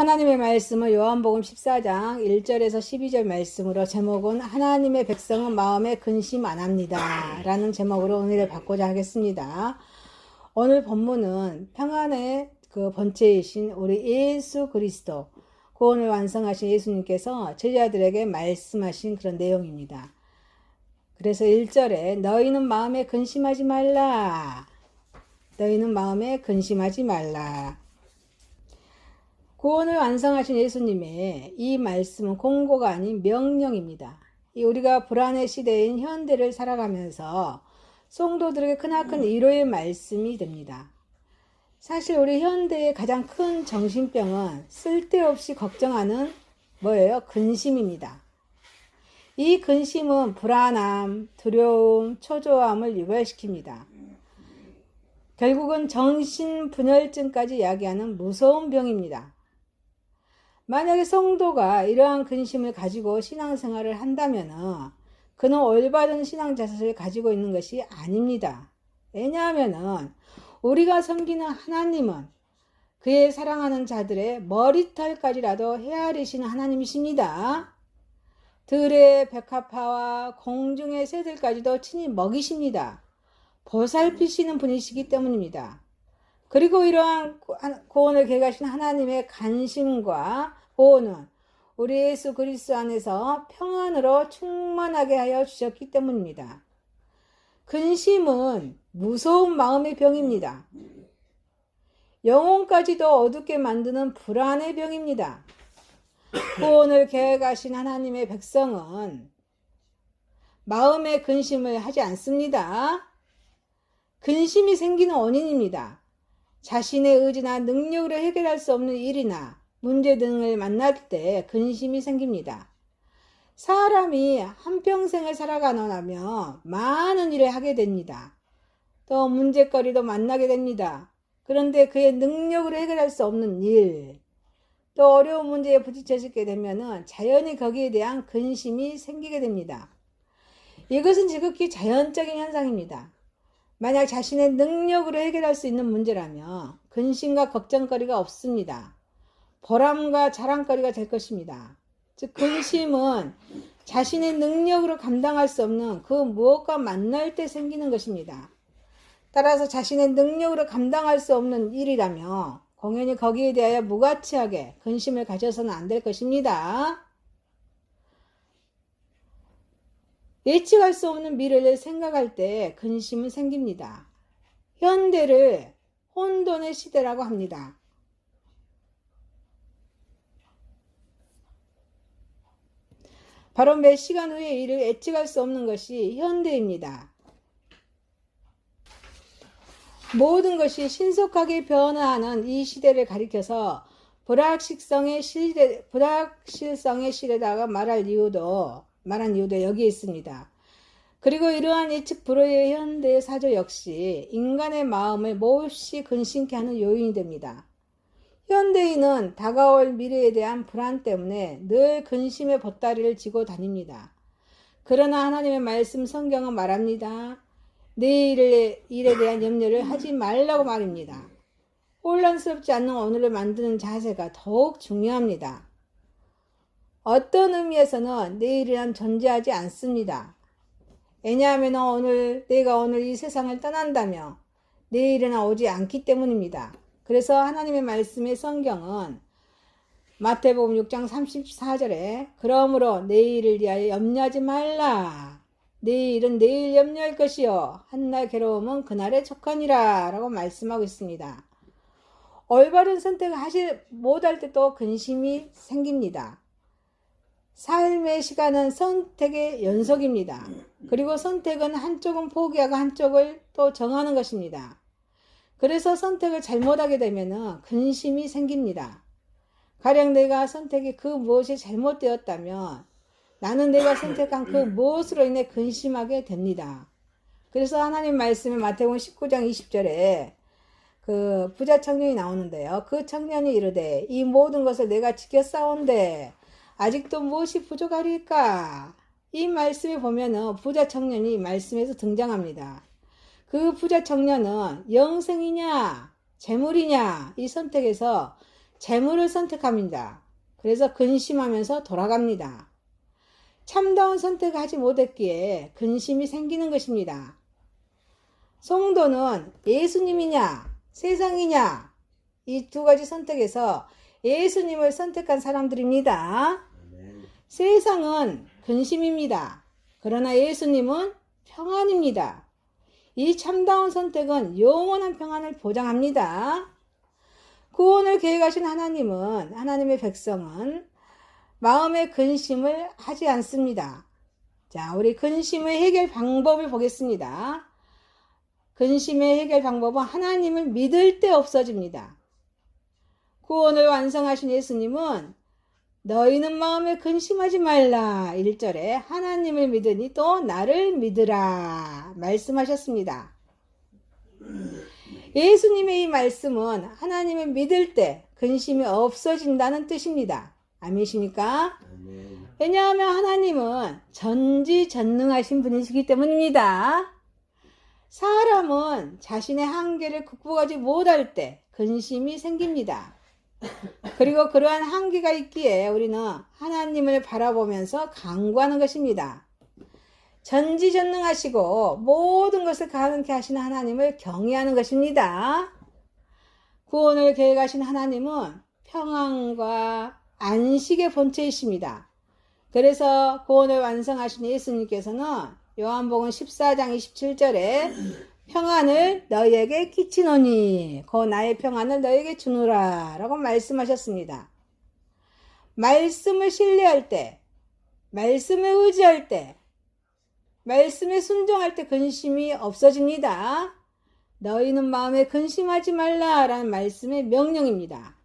하나님의 말씀은 요한복음 14장 1절에서 12절 말씀으로 제목은 하나님의 백성은 마음에 근심 안 합니다 라는 제목으로 은혜를 받고자 하겠습니다. 오늘 본문은 평안의 그 본체이신 우리 예수 그리스도 구원을 완성하신 예수님께서 제자들에게 말씀하신 그런 내용입니다. 그래서 1절에 너희는 마음에 근심하지 말라. 너희는 마음에 근심하지 말라. 구원을 완성하신 예수님의 이 말씀은 공고가 아닌 명령입니다. 우리가 불안의 시대인 현대를 살아가면서 성도들에게 크나큰 위로의 말씀이 됩니다. 사실 우리 현대의 가장 큰 정신병은 쓸데없이 걱정하는 뭐예요? 근심입니다. 이 근심은 불안함, 두려움, 초조함을 유발시킵니다. 결국은 정신분열증까지 이야기하는 무서운 병입니다. 만약에 성도가 이러한 근심을 가지고 신앙생활을 한다면 그는 올바른 신앙 자세를 가지고 있는 것이 아닙니다. 왜냐하면 우리가 섬기는 하나님은 그의 사랑하는 자들의 머리털까지라도 헤아리시는 하나님이십니다. 들의 백합화와 공중의 새들까지도 친히 먹이십니다. 보살피시는 분이시기 때문입니다. 그리고 이러한 구원을 계획하신 하나님의 관심과 보호는 우리 예수 그리스도 안에서 평안으로 충만하게 하여 주셨기 때문입니다. 근심은 무서운 마음의 병입니다. 영혼까지도 어둡게 만드는 불안의 병입니다. 구원을 계획하신 하나님의 백성은 마음의 근심을 하지 않습니다. 근심이 생기는 원인입니다. 자신의 의지나 능력으로 해결할 수 없는 일이나 문제 등을 만날 때 근심이 생깁니다. 사람이 한평생을 살아가면 많은 일을 하게 됩니다. 또 문제거리도 만나게 됩니다. 그런데 그의 능력으로 해결할 수 없는 일, 또 어려운 문제에 부딪혀지게 되면 자연히 거기에 대한 근심이 생기게 됩니다. 이것은 지극히 자연적인 현상입니다. 만약 자신의 능력으로 해결할 수 있는 문제라면 근심과 걱정거리가 없습니다. 보람과 자랑거리가 될 것입니다. 즉 근심은 자신의 능력으로 감당할 수 없는 그 무엇과 만날 때 생기는 것입니다. 따라서 자신의 능력으로 감당할 수 없는 일이라면 공연히 거기에 대하여 무가치하게 근심을 가져서는 안 될 것입니다. 예측할 수 없는 미래를 생각할 때 근심은 생깁니다. 현대를 혼돈의 시대라고 합니다. 바로 몇 시간 후의 일을 예측할 수 없는 것이 현대입니다. 모든 것이 신속하게 변화하는 이 시대를 가리켜서 불확실성의 시대다가 말한 이유도 여기에 있습니다. 그리고 이러한 예측 불허의 현대의 사조 역시 인간의 마음을 몹시 근심케 하는 요인이 됩니다. 현대인은 다가올 미래에 대한 불안 때문에 늘 근심의 보따리를 지고 다닙니다. 그러나 하나님의 말씀 성경은 말합니다. 내일의 일에 대한 염려를 하지 말라고 말입니다. 혼란스럽지 않는 오늘을 만드는 자세가 더욱 중요합니다. 어떤 의미에서는 내일이란 존재하지 않습니다. 왜냐하면 내가 오늘 이 세상을 떠난다면 내일은 오지 않기 때문입니다. 그래서 하나님의 말씀의 성경은 마태복음 6장 34절에 그러므로 내일을 위하여 염려하지 말라. 내일은 내일 염려할 것이요 한날 괴로움은 그날에 족하니라 라고 말씀하고 있습니다. 올바른 선택을 못할 때 또 근심이 생깁니다. 삶의 시간은 선택의 연속입니다. 그리고 선택은 한쪽은 포기하고 한쪽을 또 정하는 것입니다. 그래서 선택을 잘못하게 되면 근심이 생깁니다. 가령 내가 선택이 그 무엇이 잘못되었다면 나는 내가 선택한 그 무엇으로 인해 근심하게 됩니다. 그래서 하나님 말씀에 마태복음 19장 20절에 그 부자 청년이 나오는데요. 그 청년이 이르되 이 모든 것을 내가 지켜 싸운데 아직도 무엇이 부족하리까? 이 말씀에 보면은 부자 청년이 말씀에서 등장합니다. 그 부자 청년은 영생이냐 재물이냐 이 선택에서 재물을 선택합니다. 그래서 근심하면서 돌아갑니다. 참다운 선택을 하지 못했기에 근심이 생기는 것입니다. 성도는 예수님이냐 세상이냐 이 두 가지 선택에서 예수님을 선택한 사람들입니다. 세상은 근심입니다. 그러나 예수님은 평안입니다. 이 참다운 선택은 영원한 평안을 보장합니다. 구원을 계획하신 하나님은, 하나님의 백성은 마음의 근심을 하지 않습니다. 자, 우리 근심의 해결 방법을 보겠습니다. 근심의 해결 방법은 하나님을 믿을 때 없어집니다. 구원을 완성하신 예수님은 너희는 마음에 근심하지 말라 1절에 하나님을 믿으니 또 나를 믿으라 말씀하셨습니다. 예수님의 이 말씀은 하나님을 믿을 때 근심이 없어진다는 뜻입니다. 아멘이십니까? 왜냐하면 하나님은 전지전능하신 분이시기 때문입니다. 사람은 자신의 한계를 극복하지 못할 때 근심이 생깁니다. 그리고 그러한 한계가 있기에 우리는 하나님을 바라보면서 간구하는 것입니다. 전지전능하시고 모든 것을 가능케 하시는 하나님을 경외하는 것입니다. 구원을 계획하신 하나님은 평안과 안식의 본체이십니다. 그래서 구원을 완성하신 예수님께서는 요한복음 14장 27절에 평안을 너희에게 끼치노니 그 나의 평안을 너희에게 주노라 라고 말씀하셨습니다. 말씀을 신뢰할 때, 말씀에 의지할 때, 말씀에 순종할 때 근심이 없어집니다. 너희는 마음에 근심하지 말라 라는 말씀의 명령입니다.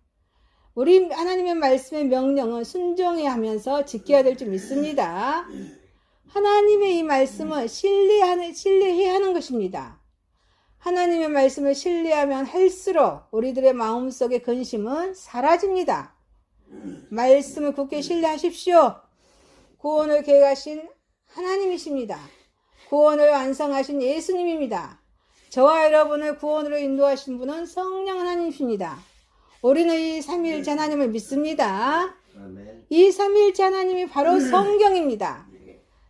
우리 하나님의 말씀의 명령은 순종해야 하면서 지켜야 될 줄 믿습니다. 하나님의 이 말씀은 신뢰해야 하는 것입니다. 하나님의 말씀을 신뢰하면 할수록 우리들의 마음속의 근심은 사라집니다. 말씀을 굳게 신뢰하십시오. 구원을 계획하신 하나님이십니다. 구원을 완성하신 예수님입니다. 저와 여러분을 구원으로 인도하신 분은 성령 하나님이십니다. 우리는 이 삼위일체 하나님을 믿습니다. 이 삼위일체 하나님이 바로 성경입니다.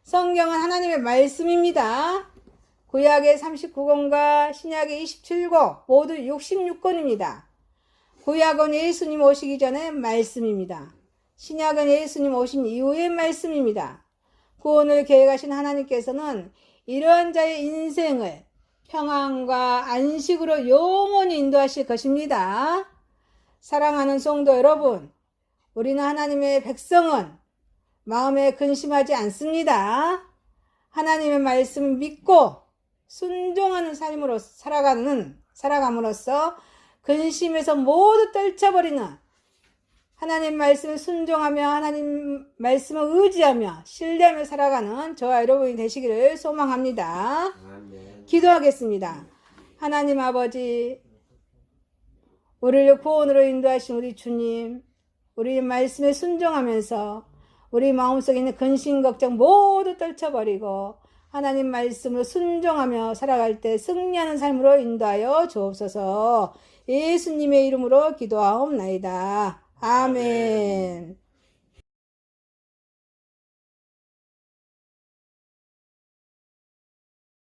성경은 하나님의 말씀입니다. 구약의 39권과 신약의 27권 모두 66권입니다. 구약은 예수님 오시기 전에 말씀입니다. 신약은 예수님 오신 이후의 말씀입니다. 구원을 계획하신 하나님께서는 이러한 자의 인생을 평안과 안식으로 영원히 인도하실 것입니다. 사랑하는 성도 여러분, 우리는 하나님의 백성은 마음에 근심하지 않습니다. 하나님의 말씀을 믿고 순종하는 삶으로 살아감으로써 근심에서 모두 떨쳐버리는 하나님 말씀을 순종하며 하나님 말씀을 의지하며 신뢰하며 살아가는 저와 여러분이 되시기를 소망합니다. 아멘. 기도하겠습니다. 하나님 아버지, 우리를 구원으로 인도하신 우리 주님, 우리 말씀에 순종하면서 우리 마음속에 있는 근심 걱정 모두 떨쳐버리고 하나님 말씀으로 순종하며 살아갈 때 승리하는 삶으로 인도하여 주옵소서. 예수님의 이름으로 기도하옵나이다. 아멘.